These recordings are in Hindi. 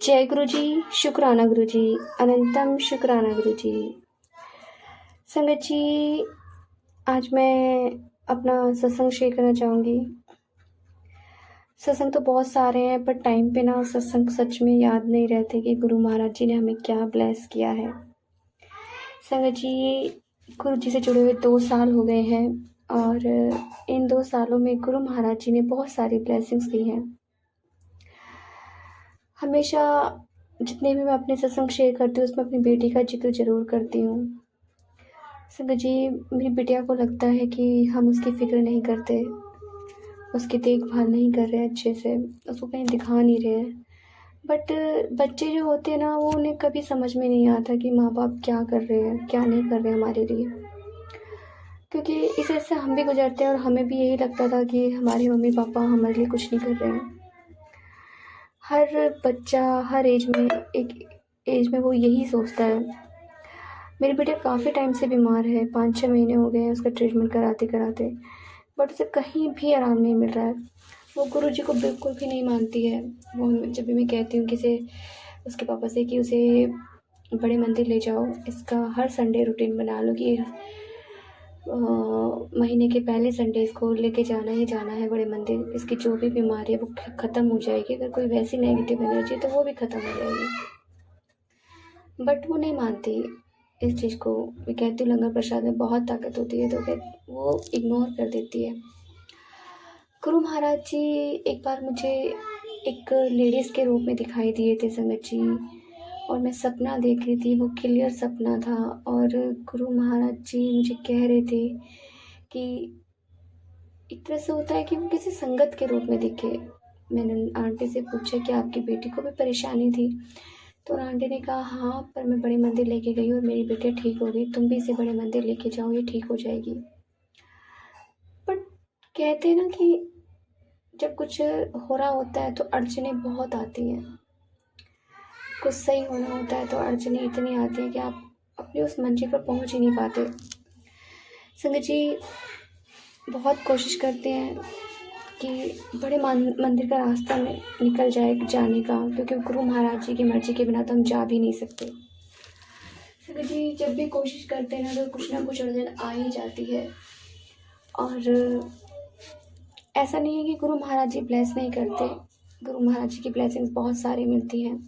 जय गुरु जी, शुक्राना गुरु जी, अनंतम शुक्राना गुरु जी। संगत जी, आज मैं अपना सत्संग शेयर करना चाहूँगी। सत्संग तो बहुत सारे हैं, पर टाइम पे ना सत्संग सच में याद नहीं रहते कि गुरु महाराज जी ने हमें क्या ब्लेस किया है। संगत जी, गुरु जी से जुड़े हुए 2 साल हो गए हैं और इन 2 सालों में गुरु महाराज जी ने बहुत सारी ब्लेसिंग्स दी हैं। हमेशा जितने भी मैं अपने सत्संग शेयर करती हूँ उसमें अपनी बेटी का जिक्र ज़रूर करती हूँ। संगत जी, मेरी बिटिया को लगता है कि हम उसकी फ़िक्र नहीं करते, उसकी देखभाल नहीं कर रहे अच्छे से, उसको कहीं दिखा नहीं रहे हैं। बट बच्चे जो होते हैं ना, वो उन्हें कभी समझ में नहीं आता कि माँ बाप क्या कर रहे हैं, क्या नहीं कर रहे हैं हमारे लिए। क्योंकि इस वजह से हम भी गुजरते हैं और हमें भी यही लगता था कि हमारे मम्मी पापा हमारे लिए कुछ नहीं कर रहे हैं। हर बच्चा हर एज में वो यही सोचता है। मेरी बेटी काफ़ी टाइम से बीमार है, 5-6 महीने हो गए हैं उसका ट्रीटमेंट कराते बट उसे कहीं भी आराम नहीं मिल रहा है। वो गुरु जी को बिल्कुल भी नहीं मानती है। वो जब भी मैं कहती हूँ उसके पापा से कि उसे बड़े मंदिर ले जाओ, इसका हर संडे रूटीन बना लो कि महीने के पहले संडे इसको लेके जाना ही जाना है बड़े मंदिर। इसकी जो भी बीमारी है वो ख़त्म हो जाएगी। अगर कोई वैसी नेगेटिव एनर्जी तो वो भी ख़त्म हो जाएगी। बट वो नहीं मानती इस चीज़ को। मैं कहती हूँ लंगर प्रसाद में बहुत ताकत होती है, तो वो इग्नोर कर देती है। गुरु महाराज जी एक बार मुझे एक लेडीज़ के रूप में दिखाई दिए थे संगत जी, और मैं सपना देख रही थी, वो क्लियर सपना था। और गुरु महाराज जी मुझे कह रहे थे कि एक तरह से होता है कि वो किसी संगत के रूप में दिखे। मैंने आंटी से पूछा कि आपकी बेटी को भी परेशानी थी, तो आंटी ने कहा हाँ, पर मैं बड़े मंदिर लेके गई और मेरी बेटी ठीक हो गई। तुम भी इसे बड़े मंदिर लेके जाओ, ये ठीक हो जाएगी। बट कहते हैं ना कि जब कुछ हो रहा होता है तो अड़चनें बहुत आती हैं। कुछ सही होना होता है तो अड़चनें इतनी आती हैं कि आप अपनी उस मंजिल पर पहुंच ही नहीं पाते। संगत जी, बहुत कोशिश करते हैं कि बड़े मंदिर का रास्ता में निकल जाने का, क्योंकि गुरु महाराज जी की मर्जी के बिना तो हम जा भी नहीं सकते। संगत जी, जब भी कोशिश करते हैं ना तो कुछ ना कुछ अड़चन आ ही जाती है। और ऐसा नहीं है कि गुरु महाराज जी ब्लेस नहीं करते। गुरु महाराज जी की ब्लेसिंग्स बहुत सारी मिलती हैं।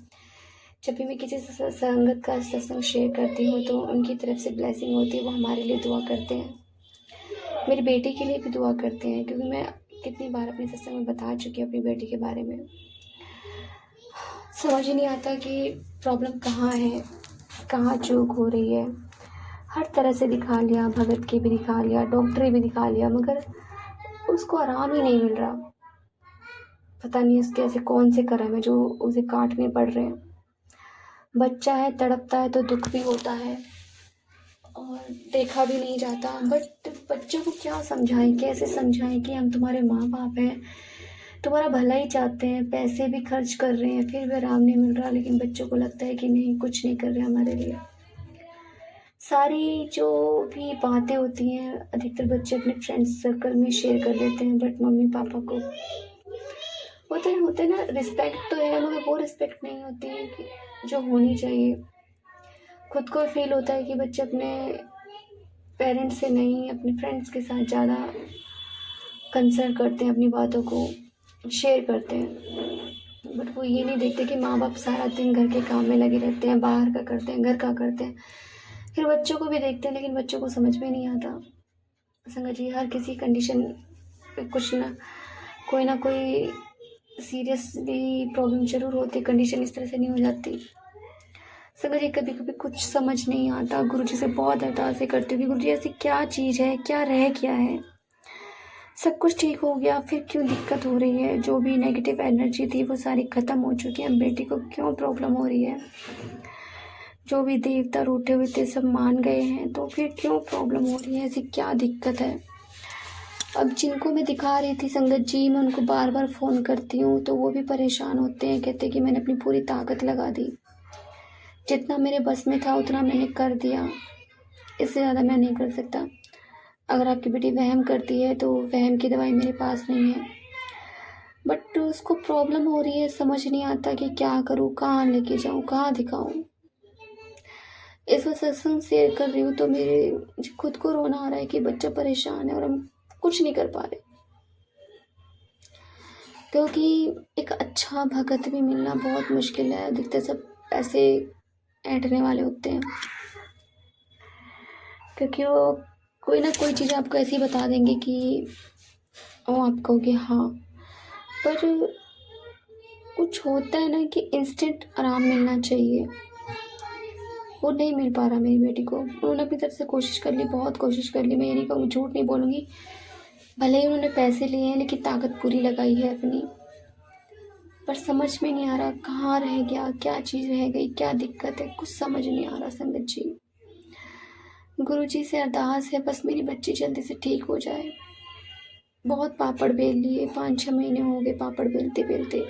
जब भी मैं किसी संगत का सत्संग शेयर करती हूँ तो उनकी तरफ से ब्लेसिंग होती है, वो हमारे लिए दुआ करते हैं, मेरी बेटी के लिए भी दुआ करते हैं। क्योंकि मैं कितनी बार अपने सत्संग में बता चुकी हूँ अपनी बेटी के बारे में। समझ ही नहीं आता कि प्रॉब्लम कहाँ है, कहाँ चूक हो रही है। हर तरह से दिखा लिया, भगत की भी दिखा लिया, डॉक्टरी भी दिखा लिया, मगर उसको आराम ही नहीं मिल रहा। पता नहीं उसके ऐसे कौन से कर्म है जो उसे काटने पड़ रहे हैं। बच्चा है, तड़पता है तो दुख भी होता है और देखा भी नहीं जाता। बट बच्चों को क्या समझाएं, कैसे समझाएं कि हम तुम्हारे माँ बाप हैं, तुम्हारा भला ही चाहते हैं, पैसे भी खर्च कर रहे हैं, फिर भी आराम नहीं मिल रहा। लेकिन बच्चों को लगता है कि नहीं, कुछ नहीं कर रहे हमारे लिए। सारी जो भी बातें होती हैं अधिकतर बच्चे अपने फ्रेंड्स सर्कल में शेयर कर देते हैं, बट मम्मी पापा को होते ना, रिस्पेक्ट तो है मगर वो रिस्पेक्ट नहीं होती है कि जो होनी चाहिए। खुद को फील होता है कि बच्चे अपने पेरेंट्स से नहीं, अपने फ्रेंड्स के साथ ज़्यादा कंसर्न करते हैं, अपनी बातों को शेयर करते हैं। बट वो ये नहीं देखते कि माँ बाप सारा दिन घर के काम में लगे रहते हैं, बाहर का करते हैं, घर का करते हैं, फिर बच्चों को भी देखते हैं, लेकिन बच्चों को समझ में नहीं आता। संगत जी, हर किसी कंडीशन पे कोई ना कोई सीरियसली प्रॉब्लम ज़रूर होती है। कंडीशन इस तरह से नहीं हो जाती। संगत जी, कभी कभी कुछ समझ नहीं आता। गुरु जी से बहुत अरदासें करती हूँ कि गुरु जी ऐसी क्या चीज़ है, क्या रह गया है, सब कुछ ठीक हो गया फिर क्यों दिक्कत हो रही है। जो भी नेगेटिव एनर्जी थी वो सारी ख़त्म हो चुकी है, बेटी को क्यों प्रॉब्लम हो रही है। जो भी देवता रूठे हुए थे सब मान गए हैं, तो फिर क्यों प्रॉब्लम हो रही है, ऐसी क्या दिक्कत है। अब जिनको मैं दिखा रही थी संगत जी, मैं उनको बार बार फ़ोन करती हूँ तो वो भी परेशान होते हैं, कहते हैं कि मैंने अपनी पूरी ताकत लगा दी, जितना मेरे बस में था उतना मैंने कर दिया, इससे ज़्यादा मैं नहीं कर सकता। अगर आपकी बेटी वहम करती है तो वहम की दवाई मेरे पास नहीं है। बट उसको प्रॉब्लम हो रही है, समझ नहीं आता कि क्या करूँ, कहाँ लेके जाऊँ, कहाँ दिखाऊँ। इस वजह सत्संग शेयर कर रही हूँ तो मुझे खुद को रोना आ रहा है कि बच्चा परेशान है और हम कुछ नहीं कर पा रहे, क्योंकि एक अच्छा भगत भी मिलना बहुत मुश्किल है। अधिकतर सब पैसे ऐंठने वाले होते हैं, क्योंकि वो कोई ना कोई चीज़ आपको ऐसी बता देंगे कि वो आप कहोगे हाँ, पर कुछ होता है ना कि इंस्टेंट आराम मिलना चाहिए, वो नहीं मिल पा रहा मेरी बेटी को। उन्होंने अपनी तरफ से कोशिश कर ली, बहुत कोशिश कर ली, मैं ये नहीं कहूँगी, झूठ नहीं बोलूँगी, भले ही उन्होंने पैसे लिए हैं लेकिन ताकत पूरी लगाई है अपनी, पर समझ में नहीं आ रहा कहाँ रह गया, क्या चीज़ रह गई, क्या दिक्कत है, कुछ समझ नहीं आ रहा। संगत जी, गुरुजी से अरदास है बस मेरी बच्ची जल्दी से ठीक हो जाए। बहुत पापड़ बेल लिए, 5-6 महीने हो गए पापड़ बेलते बेलते,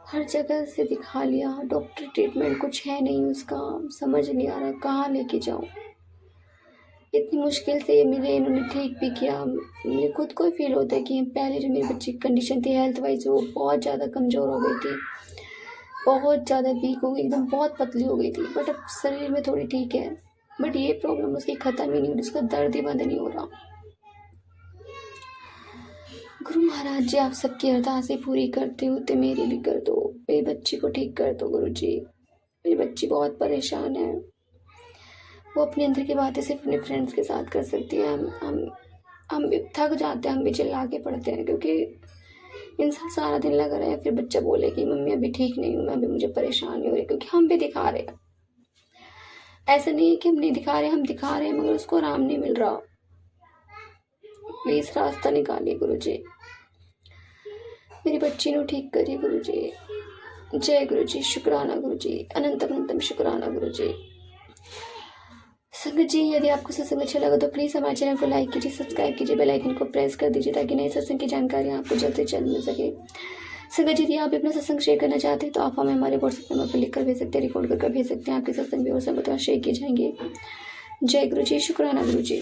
हर जगह से दिखा लिया, डॉक्टर ट्रीटमेंट कुछ है नहीं उसका, समझ नहीं आ रहा कहाँ लेके जाऊँ। इतनी मुश्किल से ये मिले, इन्होंने ठीक भी किया। मुझे खुद को ही फील होता है कि पहले जो मेरी बच्ची की कंडीशन थी हेल्थ वाइज, वो बहुत ज़्यादा कमज़ोर हो गई थी, बहुत ज़्यादा वीक हो गई, एकदम बहुत पतली हो गई थी, बट अब शरीर में थोड़ी ठीक है। बट ये प्रॉब्लम उसकी ख़त्म ही नहीं हो रही, उसका दर्द ही बंद नहीं हो रहा। गुरु महाराज जी, आप सबकी अरदासें पूरी करते होते मेरी भी कर दो, मेरी बच्ची को ठीक कर दो गुरु जी। मेरी बच्ची बहुत परेशान है, वो अपने अंदर की बातें सिर्फ अपने फ्रेंड्स के साथ कर सकती है। हम भी थक जाते हैं, हम भी चिल्ला के पढ़ते हैं, क्योंकि इंसान सारा दिन लगा रहा है, फिर बच्चा बोले कि मम्मी अभी ठीक नहीं हूँ मैं, अभी मुझे परेशानी हो रही है, क्योंकि हम भी दिखा रहे हैं। ऐसा नहीं है कि हम नहीं दिखा रहे, हम दिखा रहे हैं, मगर उसको आराम नहीं मिल रहा। प्लीज़ रास्ता निकालिए गुरु जी, मेरी बच्ची को ठीक करिए गुरु जी। जय गुरु जी, शुक्राना गुरु जी, अनंतम अनंतम शुक्राना गुरु जी। संगत जी, यदि आपको सत्संग अच्छा लगा तो प्लीज़ हमारे चैनल को लाइक कीजिए, सब्सक्राइब कीजिए, बेल आइकन को प्रेस कर दीजिए, ताकि नए सत्संग की जानकारी आपको जल्द से जल्द मिल सके। संगत जी, यदि आप अपना सत्संग शेयर करना चाहते हैं तो आप हमें हमारे व्हाट्सएप नंबर पर लिख कर भेज सकते हैं, रिकॉर्ड कर भेज सकते हैं, आपके सत्संग भी और सब बता शेयर किए जाएंगे। जय गुरु जी, शुक्राना गुरु जी।